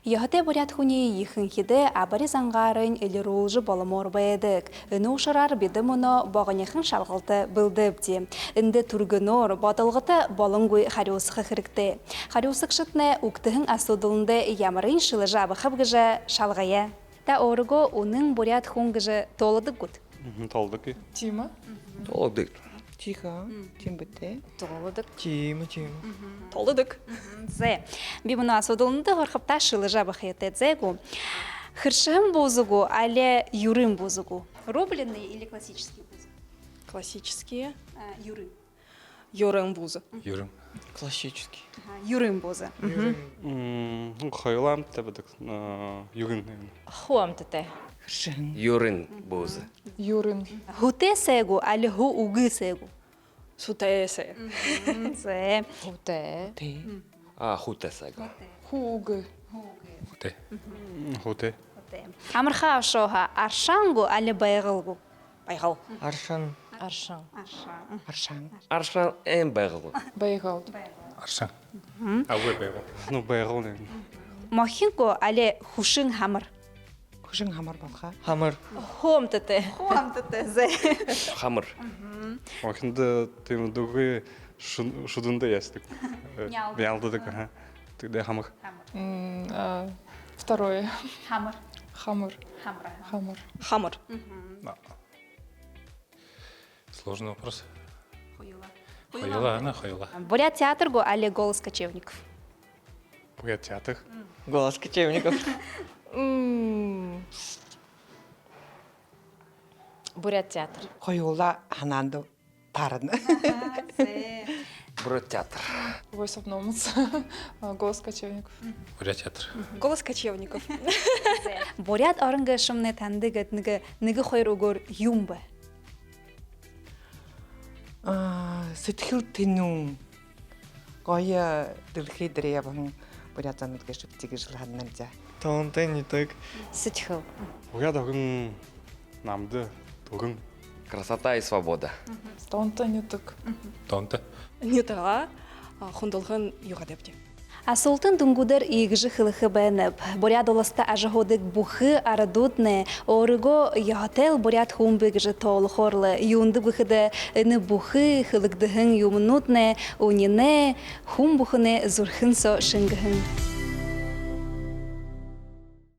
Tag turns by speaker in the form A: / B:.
A: Яхате бурят хуни ихын хиде абари зангарын элирулжы боломор байдык. Ыны ушарар биді мұны бағынеқын шалғылты білдіпті. Инді түргінор батылғыты болыңгуй хариусықы хірікті. Хариусық шытны уктығын асудылынды ямырын шылы жабы қыбгыжы шалғая. Та орыго оның бурят хунгыжы толыдық гуд.
B: Толдық.
C: Тима.
D: Толдық.
C: Тихо. Тим бітті.
A: Толыдық.
C: Тима.
A: Толыдық. Зе. Би мұны асудылынды ғырқыпта шылы жабы қиеті дзегу. Хыршығын бозугу, але юрын бозугу. Рубленный или классический бозугу?
E: Классические.
A: Юрын.
E: Юрын бузы.
B: Юрым.
C: Классический.
A: Юрын бозы.
B: Хойлам тебедік. Юрын.
E: Хуам тете.
C: Хыршын.
D: Юрын бозы.
C: Юрын.
A: Хуте сегу, але ху угы сегу.
E: Сутеесе.
A: Зе.
E: Хуте.
C: Те.
D: Хуте сега.
C: Хугы.
B: Хуте. Хуте.
A: Амырха ашоха аршангу, але байгылгу.
E: Байгал.
C: Аршан.
E: Аршан.
C: Аршан.
D: Аршан эн байгыл.
C: Байгал.
B: Аршан. Ауэ байгыл. Ну байгыл не.
A: Мохинку, але хушин хамыр.
C: Хушин хамар балха. Хамар.
E: Хуам тете.
A: Хуамтыты зе.
D: Хамыр.
B: Охинда тем дугы шудунда ястык. Бялдыдык. Тогда хамах.
C: Второе.
A: Хамыр.
C: Хамар.
A: Хамра.
C: Хамар.
E: Хамар.
F: Сложный вопрос.
A: Хуюла.
F: Хуйла, она хуйла.
A: Бурят театргу, але голос кочевников.
B: Бурят театр.
C: Голос кочевников.
E: Бурят театр.
C: Хоюла хананду таран.
D: Бурят театр.
C: Voice of Nomads. Голос кочевников.
F: Бурят театр.
E: Голос кочевников.
A: Бурят орынғы шымны тандыгыт ныгы хойр угор юмбы.
C: Сэтгэл тэнүүн гоёо дэлхий дээр яван бурят занууд гэж үтгийж хаднаа за. Тоонтой нэтэг.
E: Сэтхэл.
B: Бурят огын намды тугын.
D: Красота и свобода.
C: Тоонтой нэтэг.
F: Тонта.
E: Нютага. Хундалгын юга депти.
A: Асултын дунгудыр игжи хылыхы бәніп. Бурят олыста ажыходык бухы арадудны, орыго яхател бурят хумбегжи толы хорлы. Юнды бұхыды ыны бухы хылыгдыхын юмнутны, унине хум бухыны зурхын со шынгыхын.